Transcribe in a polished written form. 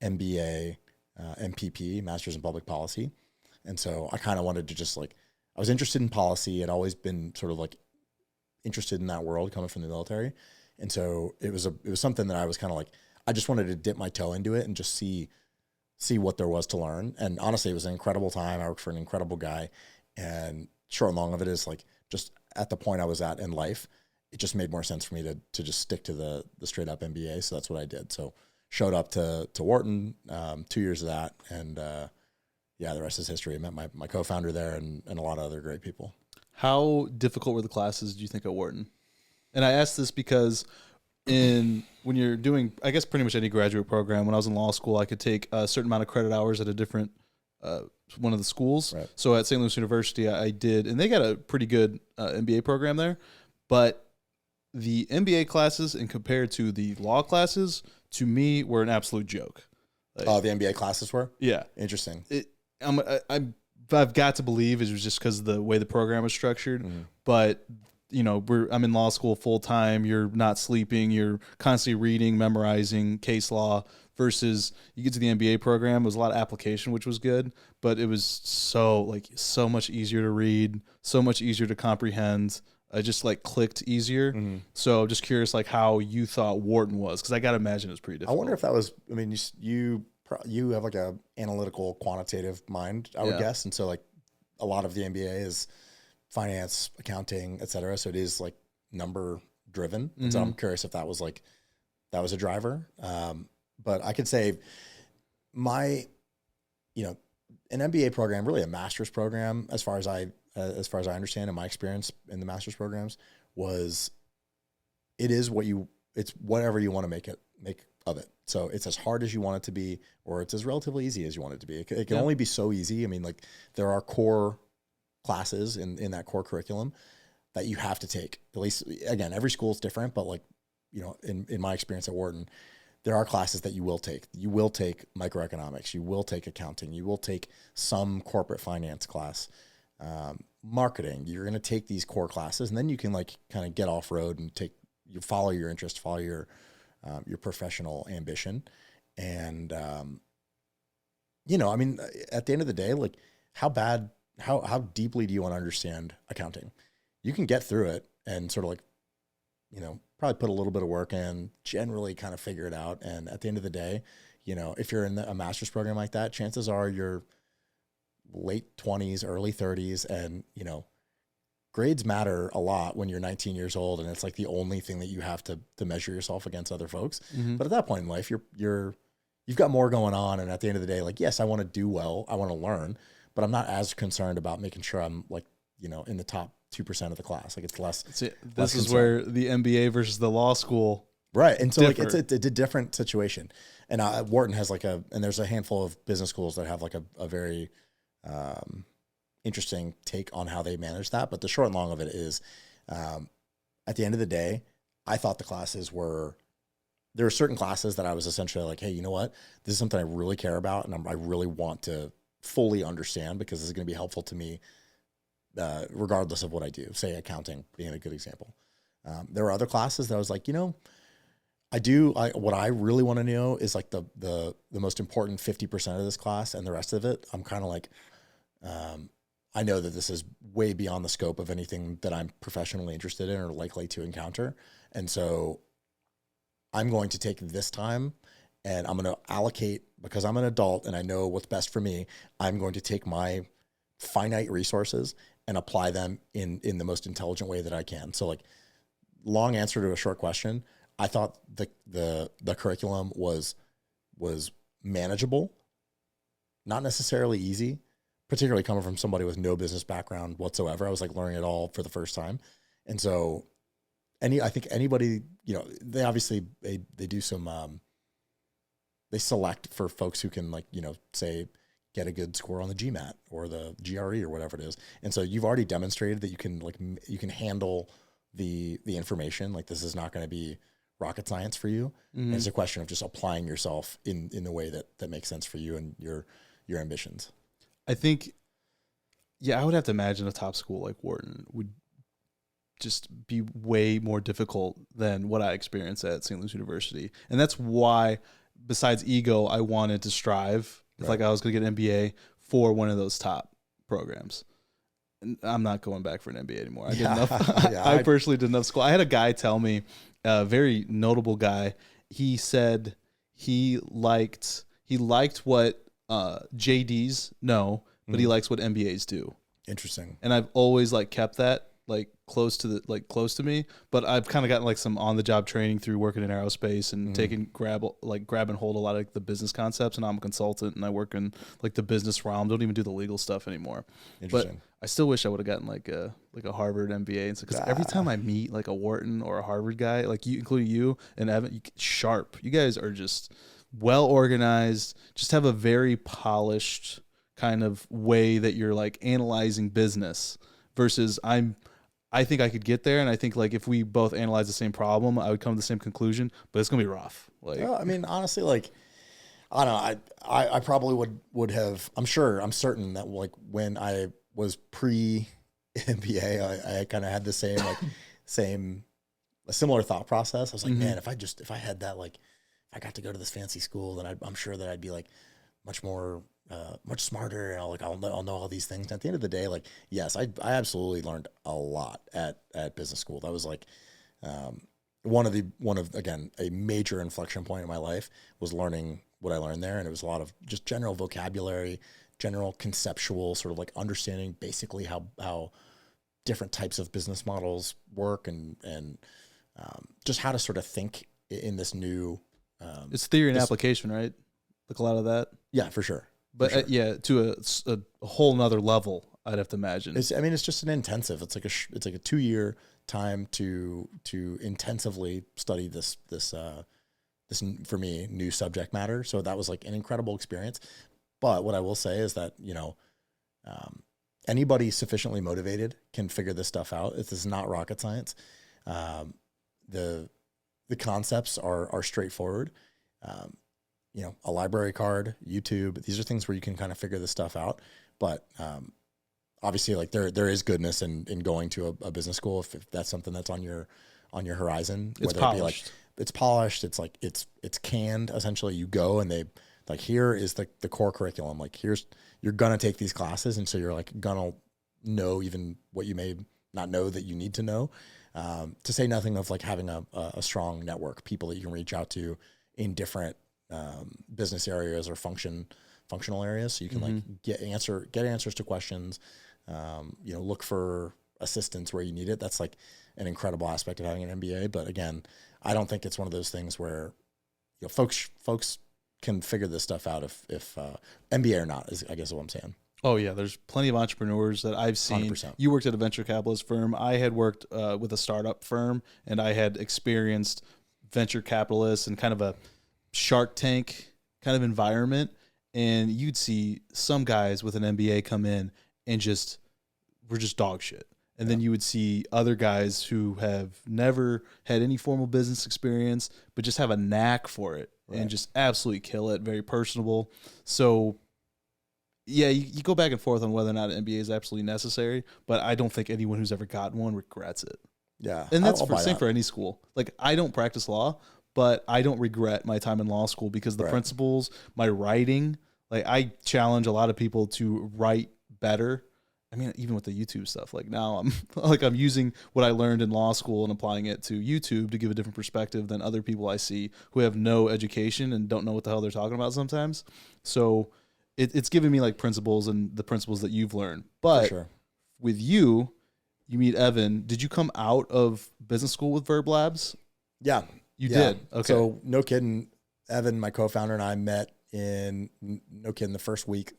MBA, MPP, Master's in Public Policy. And so I kind of wanted to just like, I was interested in policy. I'd always been sort of like interested in that world coming from the military. And so it was something that I was kind of like, I just wanted to dip my toe into it and just see what there was to learn. And honestly, it was an incredible time. I worked for an incredible guy, and short and long of it is like, just at the point I was at in life, it just made more sense for me to just stick to the straight up MBA. So that's what I did. So showed up to Wharton, 2 years of that. And, the rest is history. I met my co-founder there and a lot of other great people. How difficult were the classes, do you think, at Wharton? And I ask this because when you're doing, I guess, pretty much any graduate program, when I was in law school, I could take a certain amount of credit hours at a different one of the schools. Right. So at St. Louis University, I did, and they got a pretty good MBA program there. But the MBA classes, and compared to the law classes, to me, were an absolute joke. Like, the MBA classes were? Yeah. Interesting. I've got to believe it was just because of the way the program was structured. Mm-hmm. But I'm in law school full time. You're not sleeping. You're constantly reading, memorizing case law. Versus you get to the MBA program, it was a lot of application, which was good, but it was so much easier to read, so much easier to comprehend. I just clicked easier. Mm-hmm. So just curious, how you thought Wharton was, because I got to imagine it was pretty difficult. I wonder if that was. I mean, you have like a analytical, quantitative mind, I would guess, and so a lot of the MBA is finance, accounting, et cetera. So it is number driven. Mm-hmm. So I'm curious if that was a driver. But I could say an MBA program, really a master's program, as far as I understand in my experience in the master's programs, it's whatever you want to make of it. So it's as hard as you want it to be, or it's as relatively easy as you want it to be. It can only be so easy. I mean, there are core classes in that core curriculum that you have to take. At least, again, every school is different, but in my experience at Wharton, there are classes that you will take. You will take microeconomics. You will take accounting. You will take some corporate finance class, marketing. You're going to take these core classes, and then you can kind of get off road and follow your interest, follow your professional ambition. And, I mean, at the end of the day, how deeply do you want to understand accounting? You can get through it and sort of probably put a little bit of work in, generally kind of figure it out. And at the end of the day, if you're in a master's program like that, chances are you're late 20s, early 30s. And, grades matter a lot when you're 19 years old. And it's the only thing that you have to measure yourself against other folks. Mm-hmm. But at that point in life, you've got more going on. And at the end of the day, yes, I want to do well. I want to learn, but I'm not as concerned about making sure I'm in the top 2% of the class. It's less. This is where the MBA versus the law school. Right. And so it's a different situation. And Wharton has and there's a handful of business schools that have a very interesting take on how they manage that. But the short and long of it is, at the end of the day, I thought the classes there were certain classes that I was essentially hey, you know what? This is something I really care about. And I really want to fully understand, because this is going to be helpful to me, regardless of what I do, say accounting being a good example. There were other classes that I was what I really want to know is the most important 50% of this class, and the rest of it, I'm kind of I know that this is way beyond the scope of anything that I'm professionally interested in or likely to encounter. And so I'm going to take this time and I'm going to allocate, because I'm an adult and I know what's best for me, I'm going to take my finite resources and apply them in the most intelligent way that I can. So long answer to a short question, I thought the curriculum was manageable, not necessarily easy, particularly coming from somebody with no business background whatsoever. I was learning it all for the first time. And so I think anybody, they obviously, they do some, they select for folks who can say, get a good score on the GMAT or the GRE or whatever it is. And so you've already demonstrated that you can handle the information. This is not going to be rocket science for you. Mm-hmm. It's a question of just applying yourself in the way that makes sense for you and your ambitions. I think, I would have to imagine a top school like Wharton would just be way more difficult than what I experienced at St. Louis University. And that's why, besides ego, I wanted to strive. If like I was going to get an MBA for one of those top programs. And I'm not going back for an MBA anymore. I did enough. I personally did enough school. I had a guy tell me, a very notable guy. He said he liked what JDs know, but he likes what MBAs do. Interesting. And I've always like kept that like close to me, but I've kind of gotten like some on the job training through working in aerospace and taking grab and hold a lot of like the business concepts. And I'm a consultant and I work in like the business realm. Don't even do the legal stuff anymore. Interesting. But I still wish I would have gotten like a Harvard MBA. And so, because every time I meet like a Wharton or a Harvard guy, like you, including you and Evan, sharp. You guys are just well organized. Just have a very polished kind of way that you're like analyzing business. Versus I think I could get there, and I think like if we both analyze the same problem, I would come to the same conclusion. But it's gonna be rough. Like, I mean, honestly, like I don't know. I probably would have. I'm certain that like when I was pre MBA, I kind of had the same a similar thought process. I was like, man, if I had that, like, if I got to go to this fancy school, then I'm sure that I'd be like much smarter, and I'll know all these things. And at the end of the day, like, yes, I absolutely learned a lot at business school. That was like one of again, a major inflection point in my life was learning what I learned there. And it was a lot of just general vocabulary, general conceptual sort of like understanding basically how different types of business models work and just how to sort of think in this new it's theory and application, right? Like a lot of that. Yeah, for sure. But to a whole nother level, I'd have to imagine. It's just an intensive. It's like a 2-year time to intensively study this for me new subject matter. So that was like an incredible experience. But what I will say is that anybody sufficiently motivated can figure this stuff out. This is not rocket science. The concepts are straightforward. A library card, YouTube, these are things where you can kind of figure this stuff out. But obviously, like there is goodness in going to a business school if that's something that's on your horizon. It's polished. It be like it's polished, it's like it's canned. Essentially, you go and they like, here is the core curriculum. Like, you're gonna take these classes, and so you're like gonna know even what you may not know that you need to know. To say nothing of like having a strong network, people that you can reach out to in different business areas or functional areas, so you can like get answers to questions. Look for assistance where you need it. That's like an incredible aspect of having an MBA. But again, I don't think it's one of those things where folks can figure this stuff out if MBA or not, is I guess what I'm saying. Oh yeah, there's plenty of entrepreneurs that I've seen. 100%. You worked at a venture capitalist firm. I had worked with a startup firm, and I had experienced venture capitalists and kind of a Shark Tank kind of environment. And you'd see some guys with an MBA come in and we're just dog shit. And then you would see other guys who have never had any formal business experience, but just have a knack for it and just absolutely kill it. Very personable. So yeah, you go back and forth on whether or not an MBA is absolutely necessary, but I don't think anyone who's ever gotten one regrets it. Yeah. And that's the same for any school. Like, I don't practice law, but I don't regret my time in law school because the principles, my writing, like, I challenge a lot of people to write better. I mean, even with the YouTube stuff, like now I'm using what I learned in law school and applying it to YouTube to give a different perspective than other people I see who have no education and don't know what the hell they're talking about sometimes. So it's giving me like principles and the principles that you've learned. But with you meet Evan. Did you come out of business school with VRB Labs? Yeah. You did? Okay. So no kidding, Evan, my co-founder, and I met in, no kidding, the first week